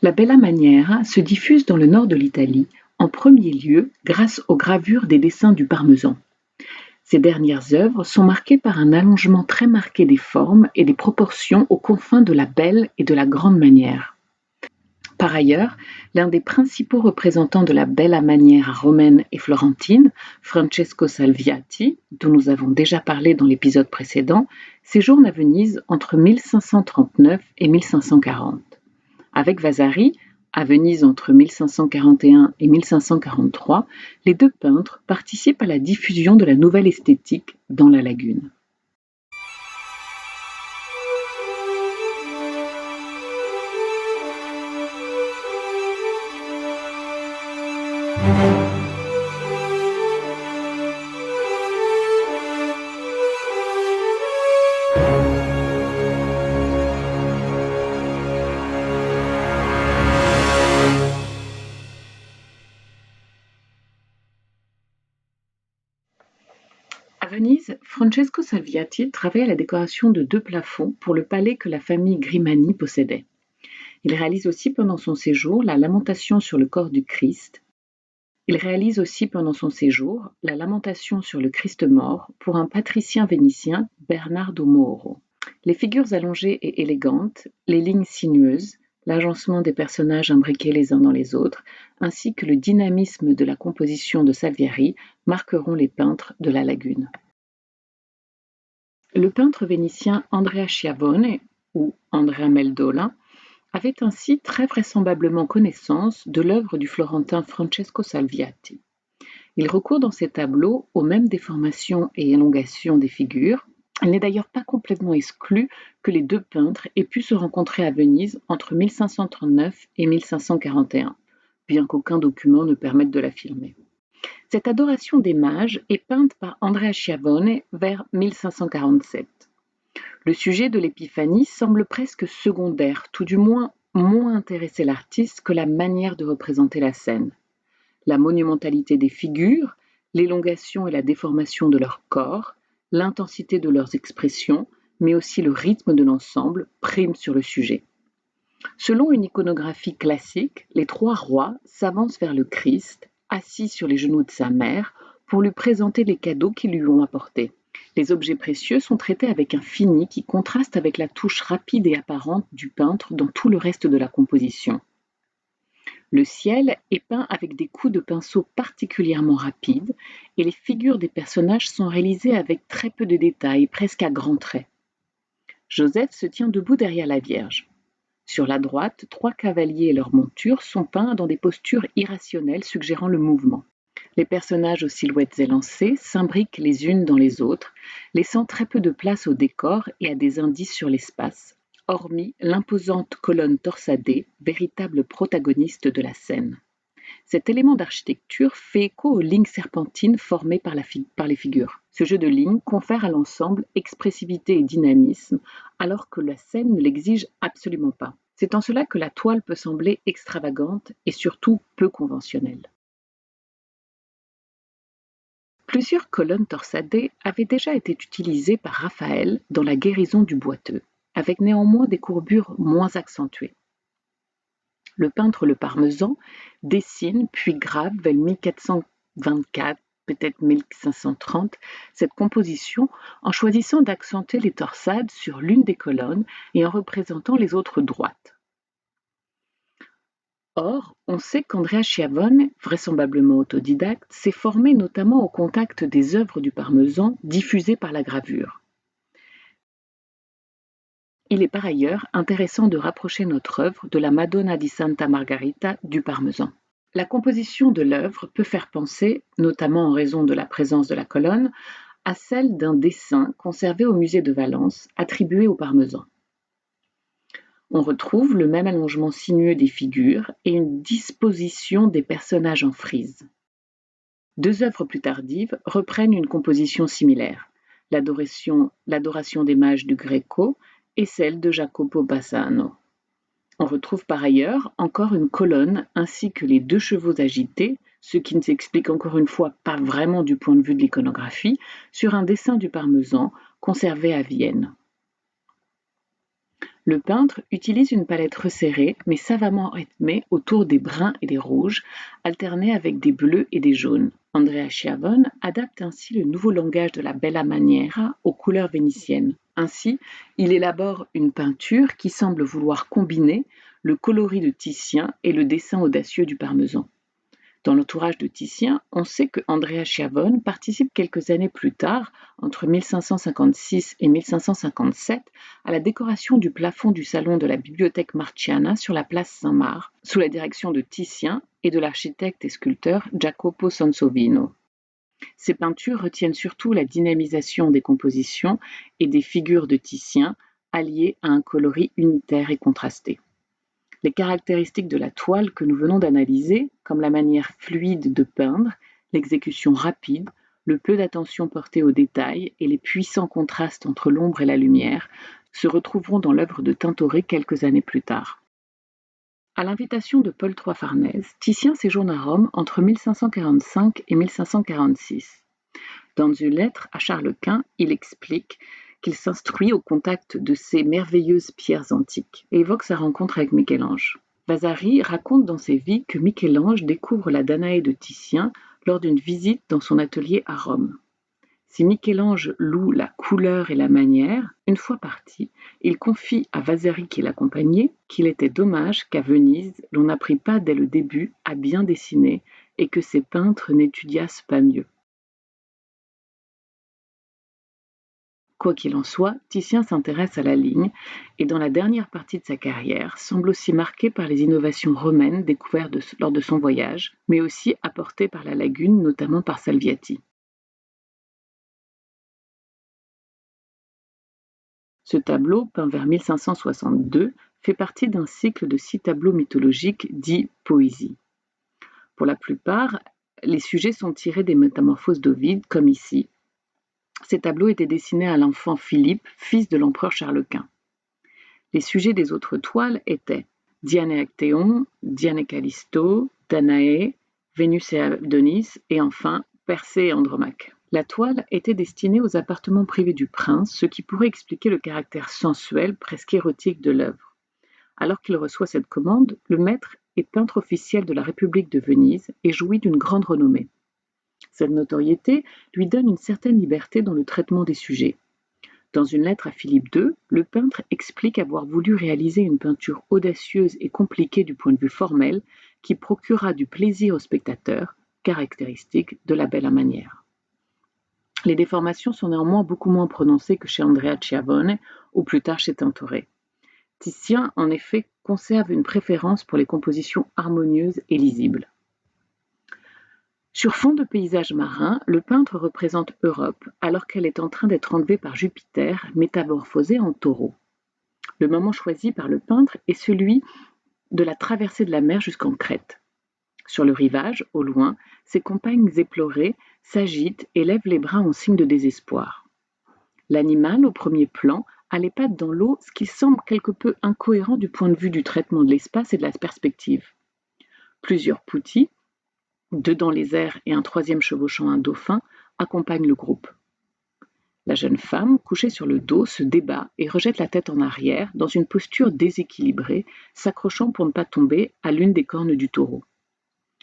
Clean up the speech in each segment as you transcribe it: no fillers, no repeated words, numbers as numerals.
La Bella Maniera se diffuse dans le nord de l'Italie, en premier lieu grâce aux gravures des dessins du Parmesan. Ces dernières œuvres sont marquées par un allongement très marqué des formes et des proportions aux confins de la belle et de la grande manière. Par ailleurs, l'un des principaux représentants de la Bella Maniera romaine et florentine, Francesco Salviati, dont nous avons déjà parlé dans l'épisode précédent, séjourne à Venise entre 1539 et 1540. Avec Vasari, à Venise entre 1541 et 1543, les deux peintres participent à la diffusion de la nouvelle esthétique dans la lagune. À Venise, Francesco Salviati travaille à la décoration de deux plafonds pour le palais que la famille Grimani possédait. Il réalise aussi pendant son séjour la Lamentation sur le corps du Christ. Il réalise aussi pendant son séjour la Lamentation sur le Christ mort pour un patricien vénitien, Bernardo Moro. Les figures allongées et élégantes, les lignes sinueuses, l'agencement des personnages imbriqués les uns dans les autres, ainsi que le dynamisme de la composition de Salviati marqueront les peintres de la lagune. Le peintre vénitien Andrea Schiavone, ou Andrea Meldola, avait ainsi très vraisemblablement connaissance de l'œuvre du florentin Francesco Salviati. Il recourt dans ses tableaux aux mêmes déformations et élongations des figures. Il n'est d'ailleurs pas complètement exclu que les deux peintres aient pu se rencontrer à Venise entre 1539 et 1541, bien qu'aucun document ne permette de l'affirmer. Cette adoration des mages est peinte par Andrea Schiavone vers 1547. Le sujet de l'épiphanie semble presque secondaire, tout du moins intéresser l'artiste que la manière de représenter la scène. La monumentalité des figures, l'élongation et la déformation de leur corps, l'intensité de leurs expressions, mais aussi le rythme de l'ensemble priment sur le sujet. Selon une iconographie classique, les trois rois s'avancent vers le Christ, assis sur les genoux de sa mère, pour lui présenter les cadeaux qu'ils lui ont apportés. Les objets précieux sont traités avec un fini qui contraste avec la touche rapide et apparente du peintre dans tout le reste de la composition. Le ciel est peint avec des coups de pinceau particulièrement rapides et les figures des personnages sont réalisées avec très peu de détails, presque à grands traits. Joseph se tient debout derrière la Vierge. Sur la droite, trois cavaliers et leurs montures sont peints dans des postures irrationnelles suggérant le mouvement. Les personnages aux silhouettes élancées s'imbriquent les unes dans les autres, laissant très peu de place au décor et à des indices sur l'espace, hormis l'imposante colonne torsadée, véritable protagoniste de la scène. Cet élément d'architecture fait écho aux lignes serpentines formées par les figures. Ce jeu de lignes confère à l'ensemble expressivité et dynamisme, alors que la scène ne l'exige absolument pas. C'est en cela que la toile peut sembler extravagante et surtout peu conventionnelle. Plusieurs colonnes torsadées avaient déjà été utilisées par Raphaël dans la guérison du boiteux, avec néanmoins des courbures moins accentuées. Le peintre Le Parmesan dessine puis grave vers 1424, peut-être 1530, cette composition en choisissant d'accentuer les torsades sur l'une des colonnes et en représentant les autres droites. Or, on sait qu'Andrea Schiavone, vraisemblablement autodidacte, s'est formé notamment au contact des œuvres du Parmesan diffusées par la gravure. Il est par ailleurs intéressant de rapprocher notre œuvre de la Madonna di Santa Margherita du Parmesan. La composition de l'œuvre peut faire penser, notamment en raison de la présence de la colonne, à celle d'un dessin conservé au musée de Valence, attribué au Parmesan. On retrouve le même allongement sinueux des figures et une disposition des personnages en frise. Deux œuvres plus tardives reprennent une composition similaire, l'adoration des mages du Greco et celle de Jacopo Bassano. On retrouve par ailleurs encore une colonne ainsi que les deux chevaux agités, ce qui ne s'explique encore une fois pas vraiment du point de vue de l'iconographie, sur un dessin du Parmesan conservé à Vienne. Le peintre utilise une palette resserrée mais savamment rythmée autour des bruns et des rouges, alternés avec des bleus et des jaunes. Andrea Schiavone adapte ainsi le nouveau langage de la bella maniera aux couleurs vénitiennes. Ainsi, il élabore une peinture qui semble vouloir combiner le coloris de Titien et le dessin audacieux du Parmesan. Dans l'entourage de Titien, on sait que Andrea Schiavone participe quelques années plus tard, entre 1556 et 1557, à la décoration du plafond du salon de la Bibliothèque Marciana sur la place Saint-Marc, sous la direction de Titien et de l'architecte et sculpteur Jacopo Sansovino. Ces peintures retiennent surtout la dynamisation des compositions et des figures de Titien, alliées à un coloris unitaire et contrasté. Les caractéristiques de la toile que nous venons d'analyser, comme la manière fluide de peindre, l'exécution rapide, le peu d'attention portée aux détails et les puissants contrastes entre l'ombre et la lumière, se retrouveront dans l'œuvre de Tintoret quelques années plus tard. À l'invitation de Paul III Farnèse, Titien séjourne à Rome entre 1545 et 1546. Dans une lettre à Charles Quint, il explique qu'il s'instruit au contact de ces merveilleuses pierres antiques et évoque sa rencontre avec Michel-Ange. Vasari raconte dans ses vies que Michel-Ange découvre la Danaé de Titien lors d'une visite dans son atelier à Rome. Si Michel-Ange loue la couleur et la manière, une fois parti, il confie à Vasari qui l'accompagnait qu'il était dommage qu'à Venise l'on n'apprit pas dès le début à bien dessiner et que ses peintres n'étudiassent pas mieux. Quoi qu'il en soit, Titien s'intéresse à la ligne et dans la dernière partie de sa carrière semble aussi marqué par les innovations romaines découvertes lors de son voyage, mais aussi apportées par la lagune, notamment par Salviati. Ce tableau, peint vers 1562, fait partie d'un cycle de 6 tableaux mythologiques dits poésie. Pour la plupart, les sujets sont tirés des métamorphoses d'Ovide, comme ici. Ces tableaux étaient destinés à l'enfant Philippe, fils de l'empereur Charles Quint. Les sujets des autres toiles étaient Diane et Actéon, Diane et Callisto, Danaé, Vénus et Adonis, et enfin Persée et Andromaque. La toile était destinée aux appartements privés du prince, ce qui pourrait expliquer le caractère sensuel, presque érotique de l'œuvre. Alors qu'il reçoit cette commande, le maître est peintre officiel de la République de Venise et jouit d'une grande renommée. Cette notoriété lui donne une certaine liberté dans le traitement des sujets. Dans une lettre à Philippe II, le peintre explique avoir voulu réaliser une peinture audacieuse et compliquée du point de vue formel qui procurera du plaisir au spectateur, caractéristique de la bella manière. Les déformations sont néanmoins beaucoup moins prononcées que chez Andrea Schiavone ou plus tard chez Tintoret. Titien, en effet, conserve une préférence pour les compositions harmonieuses et lisibles. Sur fond de paysages marins, le peintre représente Europe alors qu'elle est en train d'être enlevée par Jupiter, métamorphosée en taureau. Le moment choisi par le peintre est celui de la traversée de la mer jusqu'en Crète. Sur le rivage, au loin, ses compagnes éplorées s'agitent et lèvent les bras en signe de désespoir. L'animal, au premier plan, a les pattes dans l'eau, ce qui semble quelque peu incohérent du point de vue du traitement de l'espace et de la perspective. Plusieurs poutis, 2 dans les airs et un troisième chevauchant un dauphin, accompagnent le groupe. La jeune femme, couchée sur le dos, se débat et rejette la tête en arrière dans une posture déséquilibrée, s'accrochant pour ne pas tomber à l'une des cornes du taureau.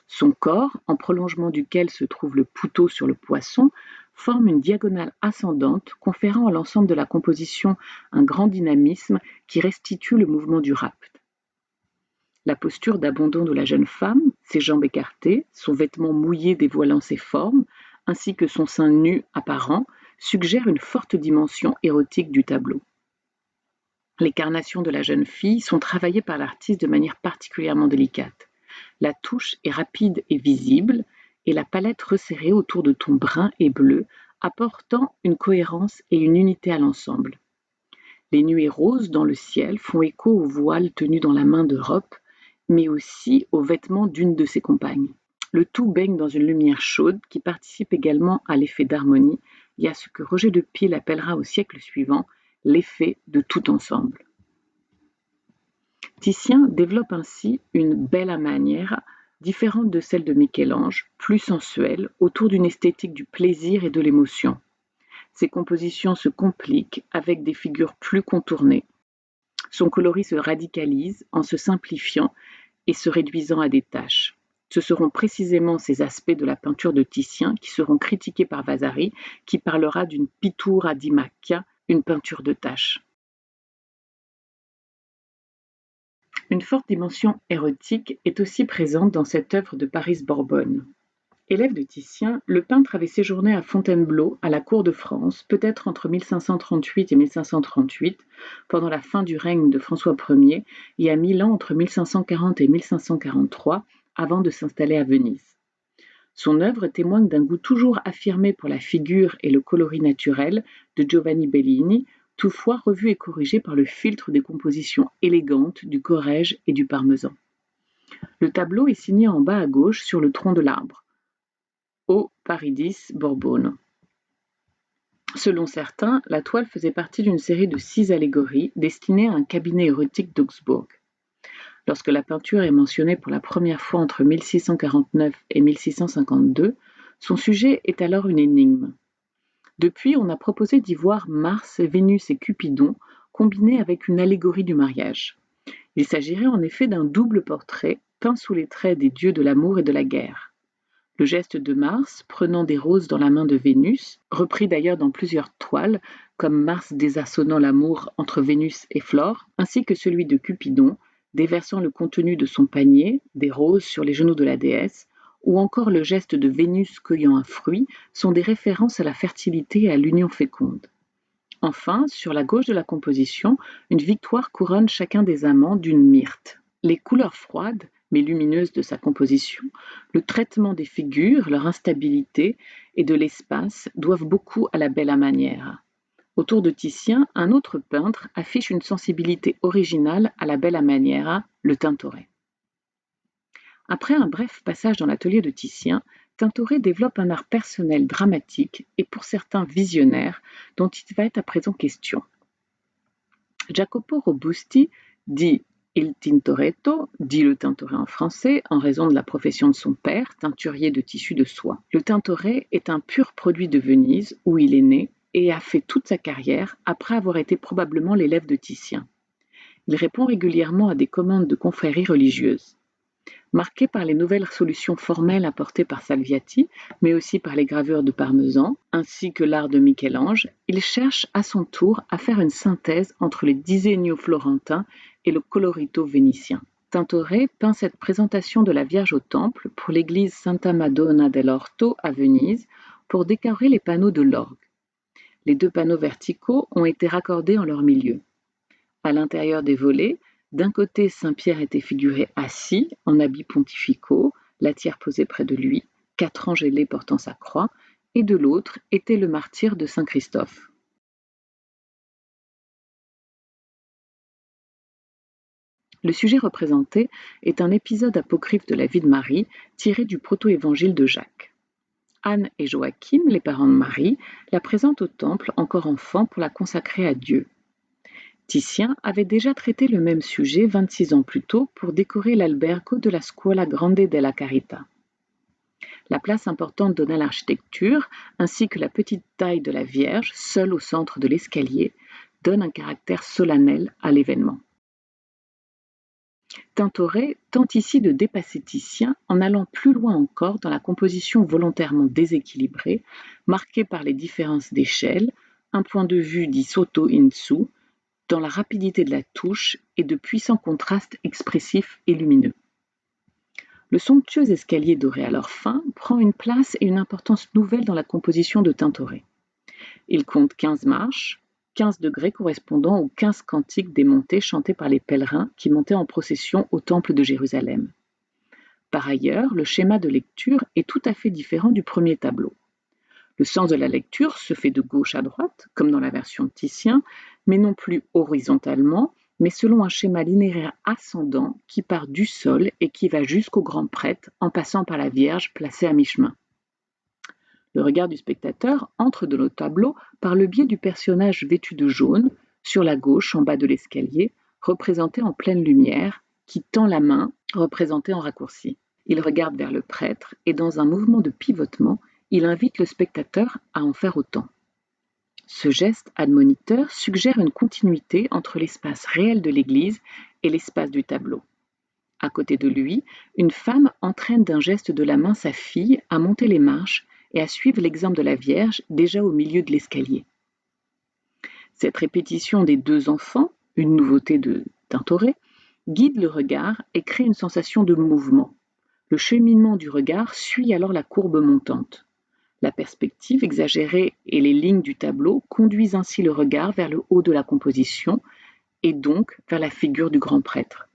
Son corps, en prolongement duquel se trouve le pouteau sur le poisson, forme une diagonale ascendante, conférant à l'ensemble de la composition un grand dynamisme qui restitue le mouvement du rapt. La posture d'abandon de la jeune femme, ses jambes écartées, son vêtement mouillé dévoilant ses formes, ainsi que son sein nu apparent, suggèrent une forte dimension érotique du tableau. Les carnations de la jeune fille sont travaillées par l'artiste de manière particulièrement délicate. La touche est rapide et visible, et la palette resserrée autour de tons bruns et bleus, apportant une cohérence et une unité à l'ensemble. Les nuées roses dans le ciel font écho au voile tenu dans la main d'Europe, mais aussi aux vêtements d'une de ses compagnes. Le tout baigne dans une lumière chaude qui participe également à l'effet d'harmonie et à ce que Roger de Pile appellera au siècle suivant l'effet de tout ensemble. Titien développe ainsi une bella maniera différente de celle de Michel-Ange, plus sensuelle, autour d'une esthétique du plaisir et de l'émotion. Ses compositions se compliquent avec des figures plus contournées. Son coloris se radicalise en se simplifiant et se réduisant à des taches. Ce seront précisément ces aspects de la peinture de Titien qui seront critiqués par Vasari, qui parlera d'une pittura di macchia, une peinture de taches. Une forte dimension érotique est aussi présente dans cette œuvre de Paris-Borbonne. Élève de Titien, le peintre avait séjourné à Fontainebleau, à la cour de France, peut-être entre 1538 et 1538, pendant la fin du règne de François Ier, et à Milan entre 1540 et 1543, avant de s'installer à Venise. Son œuvre témoigne d'un goût toujours affirmé pour la figure et le coloris naturel de Giovanni Bellini, toutefois revu et corrigé par le filtre des compositions élégantes du Corrège et du Parmesan. Le tableau est signé en bas à gauche sur le tronc de l'arbre. O Paridis Borbone. Selon certains, la toile faisait partie d'une série de 6 allégories destinées à un cabinet érotique d'Augsbourg. Lorsque la peinture est mentionnée pour la première fois entre 1649 et 1652, son sujet est alors une énigme. Depuis, on a proposé d'y voir Mars, Vénus et Cupidon combinés avec une allégorie du mariage. Il s'agirait en effet d'un double portrait peint sous les traits des dieux de l'amour et de la guerre. Le geste de Mars, prenant des roses dans la main de Vénus, repris d'ailleurs dans plusieurs toiles, comme Mars désarçonnant l'amour entre Vénus et Flore, ainsi que celui de Cupidon, déversant le contenu de son panier, des roses sur les genoux de la déesse, ou encore le geste de Vénus cueillant un fruit, sont des références à la fertilité et à l'union féconde. Enfin, sur la gauche de la composition, une victoire couronne chacun des amants d'une myrte. Les couleurs froides, mais lumineuses de sa composition, le traitement des figures, leur instabilité et de l'espace doivent beaucoup à la Bella Maniera. Autour de Titien, un autre peintre affiche une sensibilité originale à la Bella Maniera, le Tintoret. Après un bref passage dans l'atelier de Titien, Tintoret développe un art personnel dramatique et pour certains visionnaire dont il va être à présent question. Jacopo Robusti, dit Il Tintoretto, dit le Tintoret en français, en raison de la profession de son père, teinturier de tissu de soie. Le Tintoret est un pur produit de Venise, où il est né, et a fait toute sa carrière après avoir été probablement l'élève de Titien. Il répond régulièrement à des commandes de confréries religieuses. Marqué par les nouvelles solutions formelles apportées par Salviati, mais aussi par les gravures de Parmesan, ainsi que l'art de Michel-Ange, il cherche à son tour à faire une synthèse entre les disegno florentins et le colorito vénitien. Tintoret peint cette présentation de la Vierge au Temple pour l'église Santa Madonna dell'Orto à Venise pour décorer les panneaux de l'orgue. Les 2 panneaux verticaux ont été raccordés en leur milieu. À l'intérieur des volets, d'un côté, Saint-Pierre était figuré assis, en habits pontificaux, la tire posée près de lui, 4 anges ailés portant sa croix, et de l'autre était le martyre de saint Christophe. Le sujet représenté est un épisode apocryphe de la vie de Marie, tiré du proto-évangile de Jacques. Anne et Joachim, les parents de Marie, la présentent au temple encore enfant pour la consacrer à Dieu. Titien avait déjà traité le même sujet 26 ans plus tôt pour décorer l'albergo de la Scuola Grande della Carità. La place importante donnée à l'architecture, ainsi que la petite taille de la Vierge, seule au centre de l'escalier, donne un caractère solennel à l'événement. Tintoret tente ici de dépasser Titien en allant plus loin encore dans la composition volontairement déséquilibrée, marquée par les différences d'échelle, un point de vue dit sotto in su, dans la rapidité de la touche et de puissants contrastes expressifs et lumineux. Le somptueux escalier doré alors fin prend une place et une importance nouvelle dans la composition de Tintoret. Il compte 15 marches, 15 degrés correspondant aux 15 cantiques des montées chantés par les pèlerins qui montaient en procession au temple de Jérusalem. Par ailleurs, le schéma de lecture est tout à fait différent du premier tableau. Le sens de la lecture se fait de gauche à droite, comme dans la version de Titien, mais non plus horizontalement, mais selon un schéma linéaire ascendant qui part du sol et qui va jusqu'au grand prêtre en passant par la Vierge placée à mi-chemin. Le regard du spectateur entre dans le tableau par le biais du personnage vêtu de jaune, sur la gauche en bas de l'escalier, représenté en pleine lumière, qui tend la main, représentée en raccourci. Il regarde vers le prêtre et dans un mouvement de pivotement, il invite le spectateur à en faire autant. Ce geste admoniteur suggère une continuité entre l'espace réel de l'église et l'espace du tableau. À côté de lui, une femme entraîne d'un geste de la main sa fille à monter les marches et à suivre l'exemple de la Vierge déjà au milieu de l'escalier. Cette répétition des deux enfants, une nouveauté de Tintoret, guide le regard et crée une sensation de mouvement. Le cheminement du regard suit alors la courbe montante. La perspective exagérée et les lignes du tableau conduisent ainsi le regard vers le haut de la composition et donc vers la figure du grand prêtre.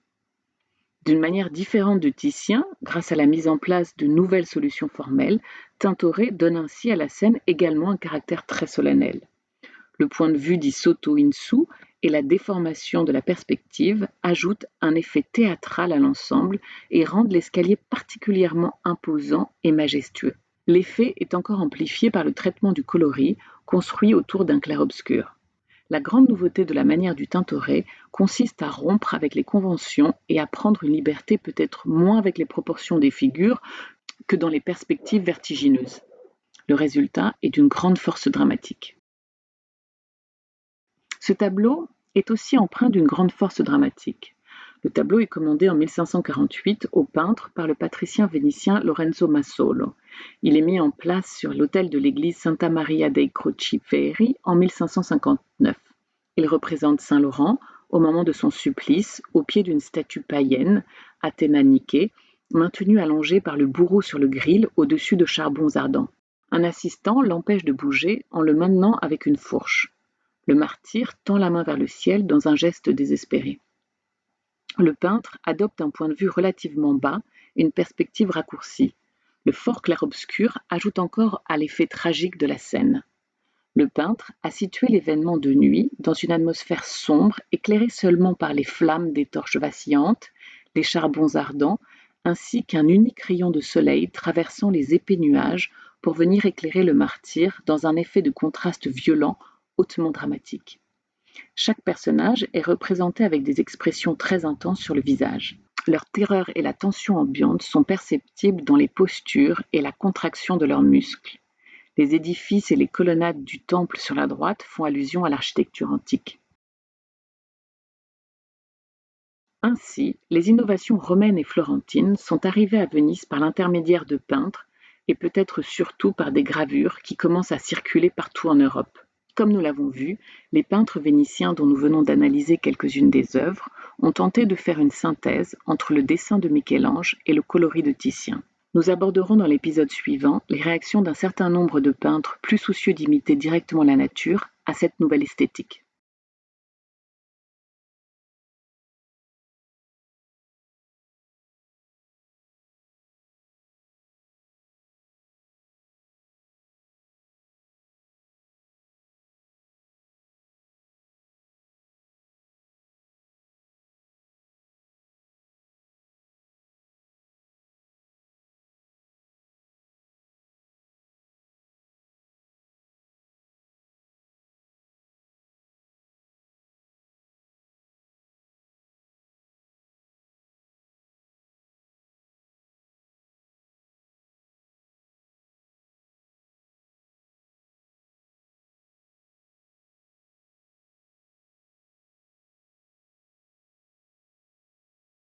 D'une manière différente de Titien, grâce à la mise en place de nouvelles solutions formelles, Tintoret donne ainsi à la scène également un caractère très solennel. Le point de vue dit sotto in su et la déformation de la perspective ajoutent un effet théâtral à l'ensemble et rendent l'escalier particulièrement imposant et majestueux. L'effet est encore amplifié par le traitement du coloris, construit autour d'un clair-obscur. La grande nouveauté de la manière du Tintoret consiste à rompre avec les conventions et à prendre une liberté peut-être moins avec les proportions des figures que dans les perspectives vertigineuses. Le résultat est d'une grande force dramatique. Ce tableau est aussi empreint d'une grande force dramatique. Le tableau est commandé en 1548 au peintre par le patricien vénitien Lorenzo Massolo. Il est mis en place sur l'autel de l'église Santa Maria dei Crociferi en 1559. Il représente saint Laurent au moment de son supplice au pied d'une statue païenne, Athéna Niké, maintenue allongée par le bourreau sur le gril au-dessus de charbons ardents. Un assistant l'empêche de bouger en le maintenant avec une fourche. Le martyr tend la main vers le ciel dans un geste désespéré. Le peintre adopte un point de vue relativement bas, une perspective raccourcie. Le fort clair-obscur ajoute encore à l'effet tragique de la scène. Le peintre a situé l'événement de nuit dans une atmosphère sombre, éclairée seulement par les flammes des torches vacillantes, les charbons ardents, ainsi qu'un unique rayon de soleil traversant les épais nuages pour venir éclairer le martyr dans un effet de contraste violent, hautement dramatique. Chaque personnage est représenté avec des expressions très intenses sur le visage. Leur terreur et la tension ambiante sont perceptibles dans les postures et la contraction de leurs muscles. Les édifices et les colonnades du temple sur la droite font allusion à l'architecture antique. Ainsi, les innovations romaines et florentines sont arrivées à Venise par l'intermédiaire de peintres et peut-être surtout par des gravures qui commencent à circuler partout en Europe. Comme nous l'avons vu, les peintres vénitiens dont nous venons d'analyser quelques-unes des œuvres ont tenté de faire une synthèse entre le dessin de Michel-Ange et le coloris de Titien. Nous aborderons dans l'épisode suivant les réactions d'un certain nombre de peintres plus soucieux d'imiter directement la nature à cette nouvelle esthétique.